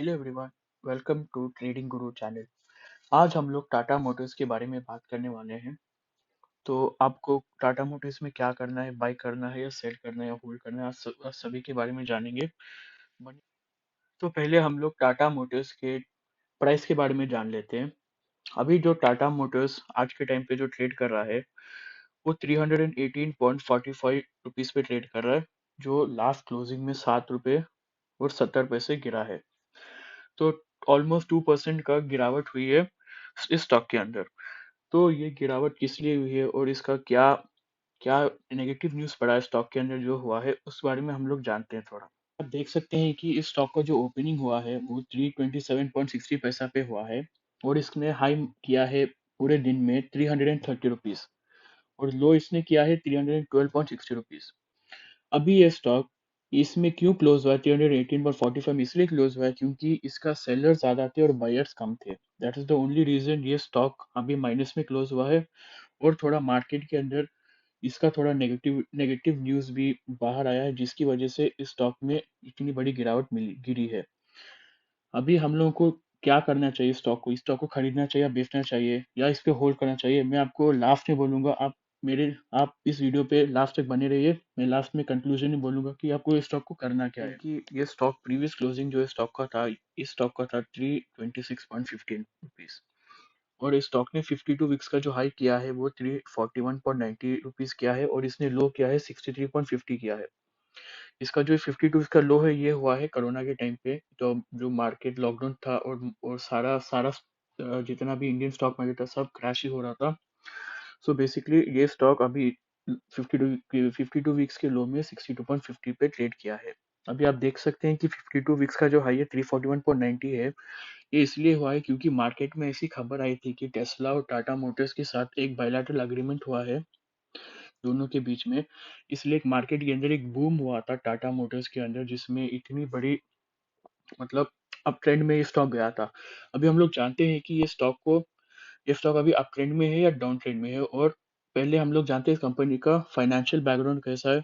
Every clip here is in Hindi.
Hello everyone, welcome to trading Guru channel. आज हम लोग टाटा मोटर्स के बारे में बात करने वाले हैं। तो आपको टाटा मोटर्स में क्या करना है, बाय करना है या सेल करना है या होल्ड करना है, आज सभी के बारे में जानेंगे। तो पहले हम लोग टाटा मोटर्स के प्राइस के बारे में जान लेते हैं। अभी जो टाटा मोटर्स आज के टाइम पे जो ट्रेड कर रहा है वो 318.45 रुपीज़ पे ट्रेड कर रहा है, जो लास्ट क्लोजिंग में 7 रुपये और 70 पैसे गिरा है। तो ऑलमोस्ट 2% का गिरावट हुई है इस स्टॉक के अंदर। तो ये गिरावट किस लिए हुई है और इसका क्या क्या नेगेटिव न्यूज़ पड़ा है स्टॉक के अंदर जो हुआ है, उस बारे में हम लोग जानते हैं थोड़ा। आप देख सकते हैं कि इस स्टॉक का जो ओपनिंग हुआ है वो 327.60 पैसा पे हुआ है और इसने हाई किया है पूरे दिन में 330 रुपीज़ और लो इसने किया है 312.60 रुपीज़। अभी ये स्टॉक इसमें क्यों क्लोज हुआ है 318.45 में, इसलिए क्लोज हुआ है क्योंकि इसका सेलर ज्यादा थे और बायर्स कम थे। That is the only reason ये स्टॉक अभी माइनस में क्लोज हुआ है। और थोड़ा मार्केट के अंदर इसका थोड़ा नेगेटिव नेगेटिव न्यूज भी बाहर आया है, जिसकी वजह से इस स्टॉक में इतनी बड़ी गिरावट मिली गिरी है। अभी हम लोगों को क्या करना चाहिए, स्टॉक को खरीदना चाहिए या बेचना चाहिए या इस पे होल्ड करना चाहिए, मैं आपको लास्ट में बोलूंगा। आप इस वीडियो पे लास्ट तक बने रहिए। मैं लास्ट में कंक्लूजन में बोलूंगा कि आपको इस स्टॉक को करना क्या है। कि ये स्टॉक प्रीवियस क्लोजिंग जो इस स्टॉक का था, इस स्टॉक का था 326.15 रुपीज और इस स्टॉक ने 52 वीक्स का जो हाई किया है वो 341.90 रुपीज किया है और इसने लो किया है 63.50 किया है। इसका जो 52 का लो है ये हुआ है कोरोना के टाइम पे, तो जो मार्केट लॉकडाउन था और सारा सारा जितना भी इंडियन स्टॉक मार्केट था सब क्रैश ही हो रहा था। सो बेसिकली ये स्टॉक अभी 52 वीक्स के लो में 62.50 पे ट्रेड किया है। अभी आप देख सकते हैं कि 52 वीक्स का जो हाई है 341.90 है। ये इसलिए हुआ है क्योंकि मार्केट में ऐसी खबर आई थी कि टेस्ला और टाटा मोटर्स के साथ एक बायलैटरल एग्रीमेंट हुआ है दोनों के बीच में। इसलिए एक मार्केट के अंदर एक बूम हुआ था टाटा मोटर्स के अंदर, जिसमें इतनी बड़ी मतलब अप ट्रेंड में ये स्टॉक गया था। अभी हम लोग जानते हैं कि ये स्टॉक अभी अप ट्रेंड में है या डाउन ट्रेंड में है। और पहले हम लोग जानते हैं इस कंपनी का फाइनेंशियल बैकग्राउंड कैसा है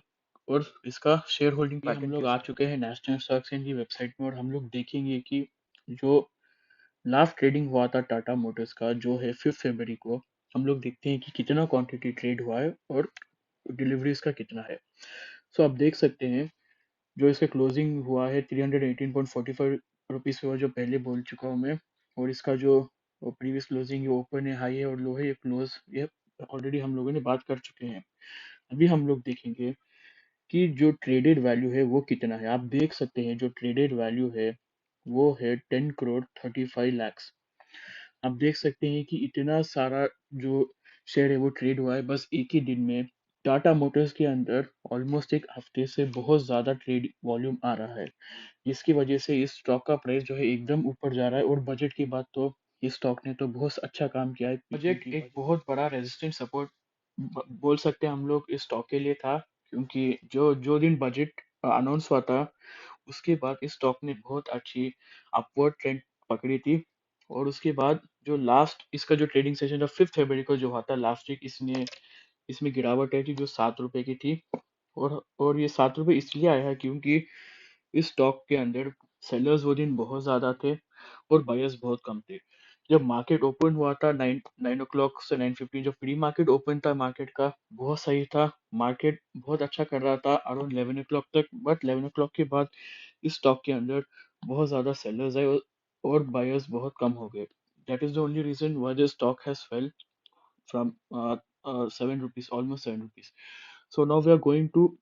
और इसका शेयर होल्डिंग पैटर्न। हम लोग आ चुके हैं नेशनल स्टॉक एक्सचेंज की वेबसाइट में और हम लोग देखेंगे कि जो लास्ट ट्रेडिंग हुआ था टाटा मोटर्स का जो है 5 फरवरी को, हम लोग देखते हैं कि कितना क्वांटिटी ट्रेड हुआ है और डिलीवरीज का कितना है। सो आप देख सकते हैं जो इसका क्लोजिंग हुआ है 318.45 हुआ, जो पहले बोल चुका हूँ मैं। और इसका जो प्रीवियस क्लोजिंग ये ओपन है, हाई है और लो है, ये क्लोज ये ऑलरेडी हम लोगों ने बात कर चुके हैं। अभी हम लोग देखेंगे कि जो ट्रेडेड वैल्यू है वो कितना है। आप देख सकते हैं जो ट्रेडेड वैल्यू है वो है 10 करोड़ 35 लाख। आप देख सकते हैं कि इतना सारा जो शेयर है वो ट्रेड हुआ है बस एक ही दिन में। टाटा मोटर्स के अंदर ऑलमोस्ट एक हफ्ते से बहुत ज्यादा ट्रेड वॉल्यूम आ रहा है, जिसकी वजह से इस स्टॉक का प्राइस जो है एकदम ऊपर जा रहा है। और बजट की बात तो इस स्टॉक ने तो बहुत अच्छा काम किया है। बजट एक बहुत बड़ा रेजिस्टेंट सपोर्ट बोल सकते हैं हम लोग इस स्टॉक के लिए था, क्योंकि जो जो दिन बजट अनाउंस हुआ था उसके बाद इस स्टॉक ने बहुत अच्छी अपवर्ड ट्रेंड पकड़ी थी। और उसके बाद जो लास्ट इसका जो ट्रेडिंग सेशन था 5 फरवरी को जो हुआ था लास्ट वीक, इसमें गिरावट आई थी जो 7 रुपए की थी। और ये 7 रुपए इसलिए आया है क्योंकि इस स्टॉक के अंदर सेलर्स वो दिन बहुत ज्यादा थे और बायर्स बहुत कम थे। जब मार्केट ओपन हुआ था 9 o'clock से 9:15, जो प्री मार्केट ओपन था मार्केट का बहुत सही था। मार्केट बहुत अच्छा कर रहा था अराउंड 11 o'clock तक, बट 11 o'clock के बाद इस स्टॉक के अंदर बहुत ज्यादा सेलर्स आए और बायर्स बहुत कम हो गए। That is the only reason why the stock has fell from 7 rupees, almost 7 rupees. So now we are going to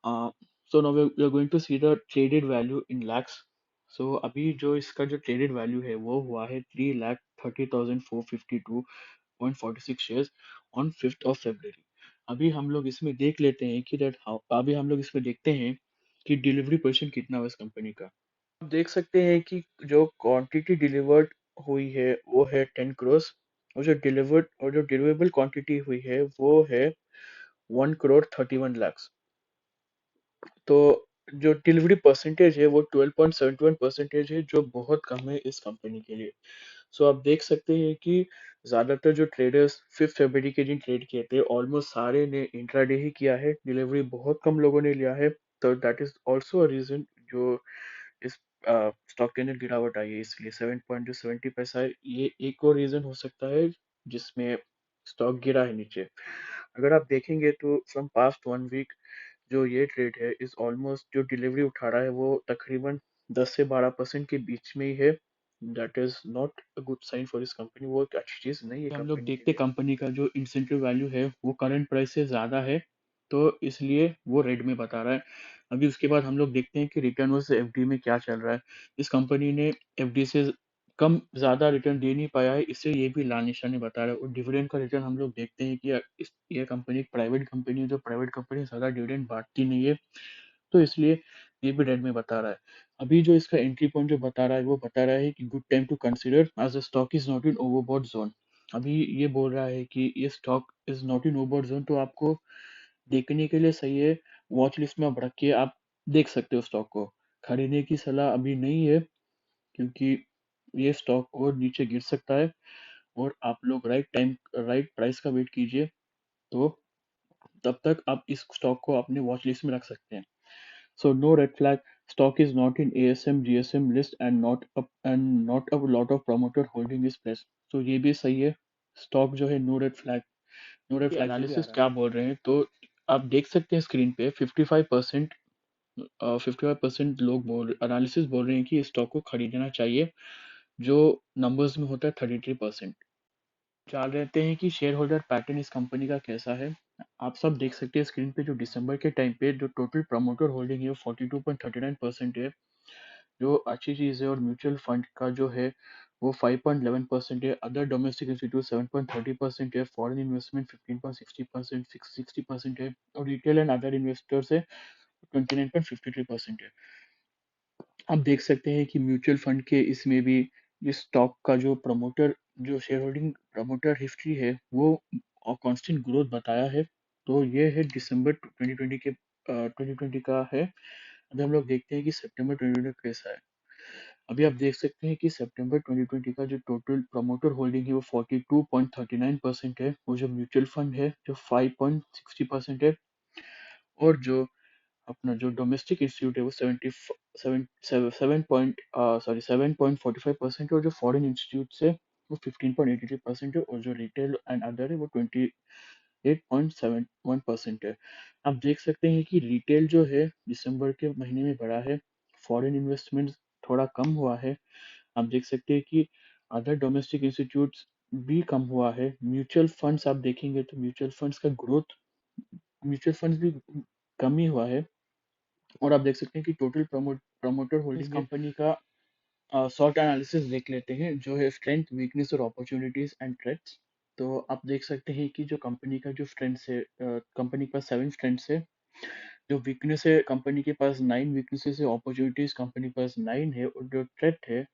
uh, we are going to see the traded value in lakhs. So अभी जो इसका जो traded value है वो हुआ है 3,30,452.46 shares on 5th of February. अभी हम लोग इसमें देख लेते हैं कि अभी हम लोग इसमें देखते हैं कि डिलीवरी पोजीशन कितना हुआ इस कंपनी का। आप देख सकते हैं कि जो क्वांटिटी डिलीवर्ड हुई है वो है 10 करोड़ और जो डिलीवरेबल क्वांटिटी हुई है वो है 1 करोड़ 31 लाख। तो जो डिलीवरी परसेंटेज है वो 12.71% है, जो बहुत कम है इस कंपनी के लिए। सो आप देख सकते हैं कि ज्यादातर जो ट्रेडर्स 5 फरवरी के दिन ट्रेड किए थे ऑलमोस्ट सारे ने इंट्राडे ही किया है, डिलीवरी बहुत कम लोगों ने लिया है। तो that is also a reason जो इस स्टॉक के अंदर गिरावट आई है, इसलिए 7 पॉइंट जो 70 पैसा है, ये एक और रीजन हो सकता है जिसमें स्टॉक गिरा है नीचे। अगर आप देखेंगे तो फ्रॉम पास्ट 1 वीक जो ये ट्रेड है इस ऑलमोस्ट जो डिलीवरी उठा रहा है वो तकरीबन 10 से 12% के बीच में ही है। That is not a good sign for this company, वो एक अच्छी चीज नहीं है हम लोग कंपनी के देखते लिए। कंपनी का जो इंसेंटिव वैल्यू है वो करंट प्राइस से ज़्यादा है, तो इसलिए वो रेड में बता रहा है। अभी उसके बाद हम लोग देखते हैं कि रिटर्न वर्सेस एफडी में क्या चल रहा है। इस कंपनी ने एफडी से कम ज़्यादा रिटर्न दे नहीं पाया है, इससे ये भी लाल निशानी बता रहा है। और डिविडेंड का रिटर्न हम लोग देखते हैं कि ये कंपनी एक प्राइवेट कंपनी है, जो प्राइवेट कंपनी ज़्यादा डिविडेंड बांटती नहीं है, तो इसलिए ये भी रेड में बता रहा है। अभी जो इसका एंट्री पॉइंट जो बता रहा है वो बता रहा है कि good time to consider as the stock is not in overbought zone. अभी ये बोल रहा है कि ये stock is not in overbought zone, तो आपको देखने के लिए सही है। वॉच लिस्ट में आप रख के आप देख सकते हो स्टॉक को। खरीदने की सलाह अभी नहीं है, क्योंकि ये स्टॉक और नीचे गिर सकता है, और आप लोग राइट प्राइस का वेट कीजिए, तो तब तक आप इस स्टॉक को अपने वॉच लिस्ट में रख सकते हैं। So no red flag. Stock is not in ASM, GSM list and not a lot of promoter holding is press. So ये भी सही है। स्टॉक जो है नो रेड ये फ्लैग एनालिसिस एनालिसिस आ रहा है। क्या बोल रहे हैं, तो आप देख सकते हैं स्क्रीन पे 55% लोग एनालिसिस बोल रहे हैं कि इस स्टॉक को खरीदना चाहिए, जो नंबर्स में होता है 33%। जान रहते हैं कि शेयर होल्डर पैटर्न इस कंपनी का कैसा है। आप सब देख सकते हैं स्क्रीन पे, जो दिसंबर के टाइम पे जो टोटल प्रमोटर होल्डिंग है वो 42.39% है, जो अच्छी चीज़ है। और म्यूचुअल फंड का जो है वो 5.11% है, अदर डोमेस्टिक इंस्टीट्यूट 7.30% है, फॉरेन इन्वेस्टमेंट 15.60% 60% है, और रिटेल एंड अदर इन्वेस्टर्स है 29.53% है। आप देख सकते हैं कि म्यूचुअल फंड के इसमें भी इस स्टॉक का जो शेयर होल्डिंग प्रमोटर हिस्ट्री है वो कांस्टेंट ग्रोथ बताया है। तो ये है दिसंबर 2020 का है। अभी हम लोग देखते हैं कि सितंबर 2020 कैसा है। अभी आप देख सकते हैं कि सितंबर 2020 का जो टोटल प्रमोटर होल्डिंग है वो 42.39% है, और जो म्यूचुअल फंड है जो 5.60% है, और जो अपना जो डोमेस्टिक इंस्टीट्यूट है वो 7.45% है, और जो फॉरेन इंस्टीट्यूट है वो 15.83% है, और जो रिटेल एंड अदर है वो 28.71% है। आप देख सकते हैं कि रिटेल जो है दिसंबर के महीने में बढ़ा है, फॉरेन इन्वेस्टमेंट थोड़ा कम हुआ है। आप देख सकते हैं कि अदर डोमेस्टिक इंस्टीट्यूट्स भी कम हुआ है। म्यूचुअल फंड्स आप देखेंगे तो म्यूचुअल फंड्स भी कम ही हुआ है। और आप देख सकते हैं कि टोटल प्रमोटर होल्डिंग इस कंपनी का शॉर्ट एनालिसिस देख लेते हैं, जो है स्ट्रेंथ वीकनेस और अपॉर्चुनिटीज एंड थ्रेट्स। तो आप देख सकते हैं कि जो कंपनी का जो स्ट्रेंथ है, कंपनी के पास 7 स्ट्रेंथ्स है। जो वीकनेस है कंपनी के पास 9 वीकनेसेस है, अपॉर्चुनिटीज कंपनी के पास 9 है, और जो थ्रेट है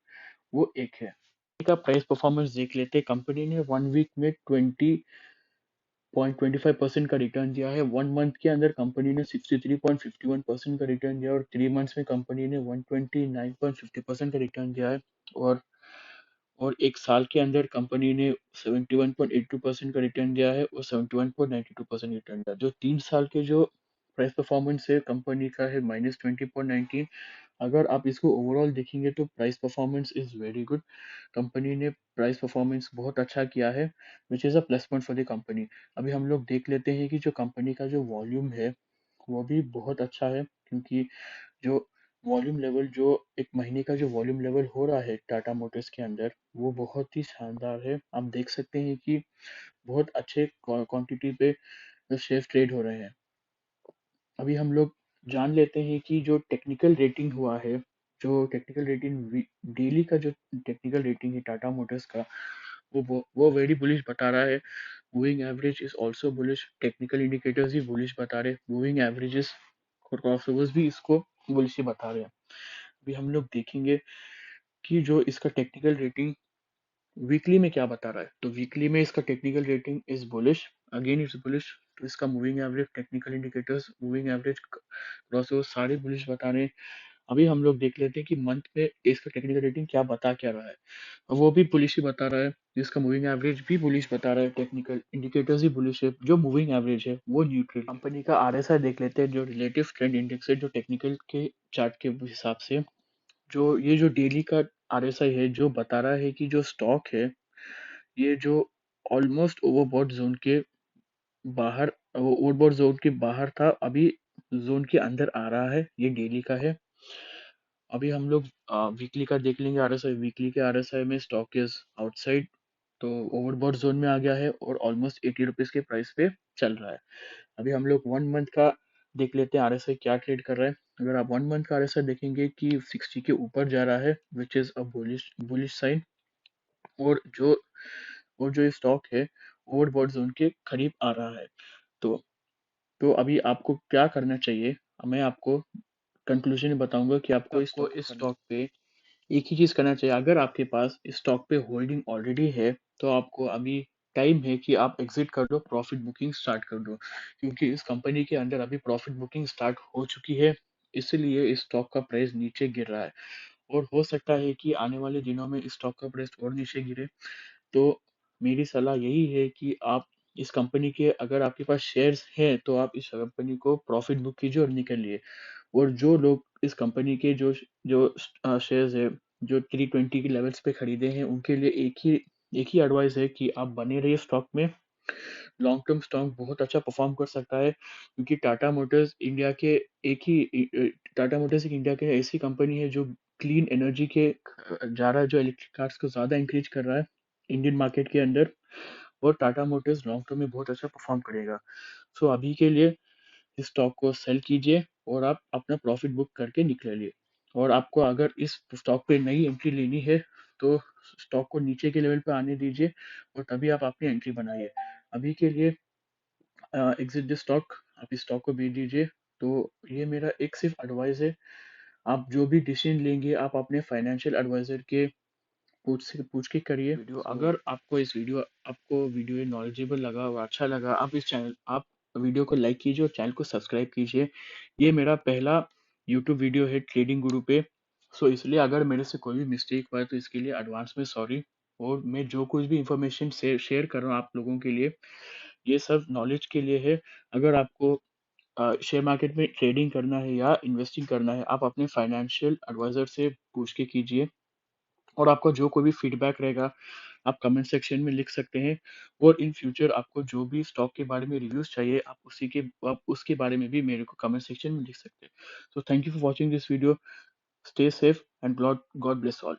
वो 1 है। का प्राइस परफॉर्मेंस देख लेते हैं। कंपनी ने 1 वीक में 20.25% का रिटर्न दिया है। 1 मंथ के अंदर कंपनी ने 63.51% का रिटर्न दिया, और 3 मंथ्स में कंपनी ने 129.50% का रिटर्न दिया है। और 1 साल के अंदर कंपनी ने 71.82% का रिटर्न दिया है, और 71.92% रिटर्न दिया। जो 3 साल के जो प्राइस परफॉर्मेंस है कंपनी का है -20.19। अगर आप इसको ओवरऑल देखेंगे तो price performance is very good. Company ने प्राइस परफॉर्मेंस बहुत अच्छा किया है, which is a plus point for the company. अभी हम लोग देख लेते हैं कि जो कंपनी का जो वॉल्यूम है वो भी बहुत अच्छा है, क्योंकि जो वॉल्यूम लेवल जो एक महीने का जो वॉल्यूम लेवल हो रहा है टाटा मोटर्स के अंदर वो बहुत ही शानदार है। आप देख सकते हैं कि बहुत अच्छे क्वांटिटी पे शेयर ट्रेड हो रहे हैं। अभी हम लोग जान लेते हैं कि जो टेक्निकल रेटिंग हुआ है, जो टेक्निकल रेटिंग डेली का जो टेक्निकल रेटिंग है टाटा मोटर्स का, वो वेरी बुलिश बता रहा है। Moving average is also bullish, technical indicators भी बुलिश बता रहे हैं, मूविंग एवरेजेस और क्रॉसओवर्स भी इसको बुलिश ही बता रहे हैं। अभी हम लोग देखेंगे कि जो इसका टेक्निकल रेटिंग वीकली में क्या बता रहा है। तो वीकली में इसका technical rating is bullish, again it's bullish. तो इसका moving average, technical indicators, moving average, crossover सारे बुलिश बता रहे हैं। अभी हम लोग देख लेते हैं कि मंथ में इसका टेक्निकल रेटिंग क्या रहा है। वो भी बुलिश ही बता रहा है, जिसका मूविंग एवरेज भी बुलिश बता रहा है, टेक्निकल इंडिकेटर्स ही बुलिश है, जो मूविंग एवरेज है वो न्यूट्रल। कंपनी का आरएसआई देख लेते हैं, जो रिलेटिव ट्रेंड इंडेक्स है, जो टेक्निकल के चार्ट के हिसाब से ये जो डेली का आरएसआई है, जो बता रहा है कि जो स्टॉक है, ये जो ऑलमोस्ट ओवरबॉट ज़ोन के बाहर ओवरबॉट ज़ोन के बाहर था, अभी ज़ोन के अंदर आ रहा है, ये डेली का है। अभी हम लोग वीकली का देख लेंगे आरएसआई, वीकली के आरएसआई में स्टॉक इज़ आउटसाइड, तो ओवरबॉट ज़ोन में आ गया है और ऑलमोस्ट ₹80 के प्राइस पे चल रहा है। अभी हम लोग 1 मंथ का देख लेते हैं आरएसआई क्या ट्रेड कर रहा है। अगर आप 1 मंथ का आरएसआई देखेंगे कि 60 के ऊपर जा रहा है, which is a bullish sign, और जो ये स्टॉक है ओवरबॉट ज़ोन के करीब आ रहा है। तो अभी आपको क्या करना चाहिए? मैं आपको कंक्लूजन में बताऊँगा कि आपको इस स्टॉक पे एक ही चीज़ करना चाहिए। अगर आपके पास इस स्टॉक पे होल्डिंग ऑलरेडी है, तो आपको अभी टाइम है कि आप एग्ज़िट कर दो, प्रॉफ़िट बुकिंग स्टार्ट कर दो। क्योंकि इस कंपनी के अंदर अभी प्रॉफ़िट बुकिंग स्टार्ट हो चुकी है, इसलिए इस स्टॉक का प्राइस नीचे गिर रहा है और हो सकता है कि आने वाले दिनों में इस स्टॉक का प्राइस और नीचे गिरे। तो मेरी सलाह यही है कि आप इस कंपनी के, अगर आपके पास शेयर्स हैं, तो आप इस कंपनी को प्रॉफ़िट बुक कीजिए और निकलिए। और जो लोग इस कंपनी के शेयर्स है, जो 320 के लेवल्स पे खरीदे हैं, उनके लिए एक ही एडवाइस है कि आप बने रहिए स्टॉक में। लॉन्ग टर्म स्टॉक बहुत अच्छा परफॉर्म कर सकता है, क्योंकि टाटा मोटर्स एक इंडिया के ऐसी कंपनी है जो क्लीन एनर्जी के जा रहा है, जो इलेक्ट्रिक कार्स को ज़्यादा इंक्रीज कर रहा है इंडियन मार्केट के अंदर, और टाटा मोटर्स लॉन्ग टर्म में बहुत अच्छा परफॉर्म करेगा। सो अभी के लिए इस स्टॉक को सेल कीजिए और आप अपना प्रॉफिट बुक करके निकलिए। और आपको अगर इस स्टॉक पे नई एंट्री लेनी है, तो स्टॉक को नीचे के लेवल पे आने दीजिए और तभी आप अपनी एंट्री बनाइए। अभी के लिए एग्जिट द स्टॉक, आप इस स्टॉक को बेच दीजिए। तो ये मेरा एक सिर्फ एडवाइस है। आप जो भी डिसीजन लेंगे, आप अपने फाइनेंशियल एडवाइजर के पूछ के करिए। अगर आपको वीडियो नॉलेजेबल लगा और अच्छा लगा, आप वीडियो को लाइक कीजिए और चैनल को सब्सक्राइब कीजिए। ये मेरा पहला यूट्यूब वीडियो है ट्रेडिंग गुरु पे, सो इसलिए अगर मेरे से कोई भी मिस्टेक हुआ है तो इसके लिए एडवांस में सॉरी। और मैं जो कुछ भी इंफॉर्मेशन शेयर कर रहा हूँ आप लोगों के लिए, ये सब नॉलेज के लिए है। अगर आपको शेयर मार्केट में ट्रेडिंग करना है या इन्वेस्टिंग करना है, आप अपने फाइनेंशियल एडवाइजर से पूछ के कीजिए। और आपका जो कोई भी फीडबैक रहेगा, आप कमेंट सेक्शन में लिख सकते हैं। और इन फ्यूचर आपको जो भी स्टॉक के बारे में रिव्यूज़ चाहिए, आप उसके बारे में भी मेरे को कमेंट सेक्शन में लिख सकते हैं। So thank you for watching this video. Stay safe and God God bless all.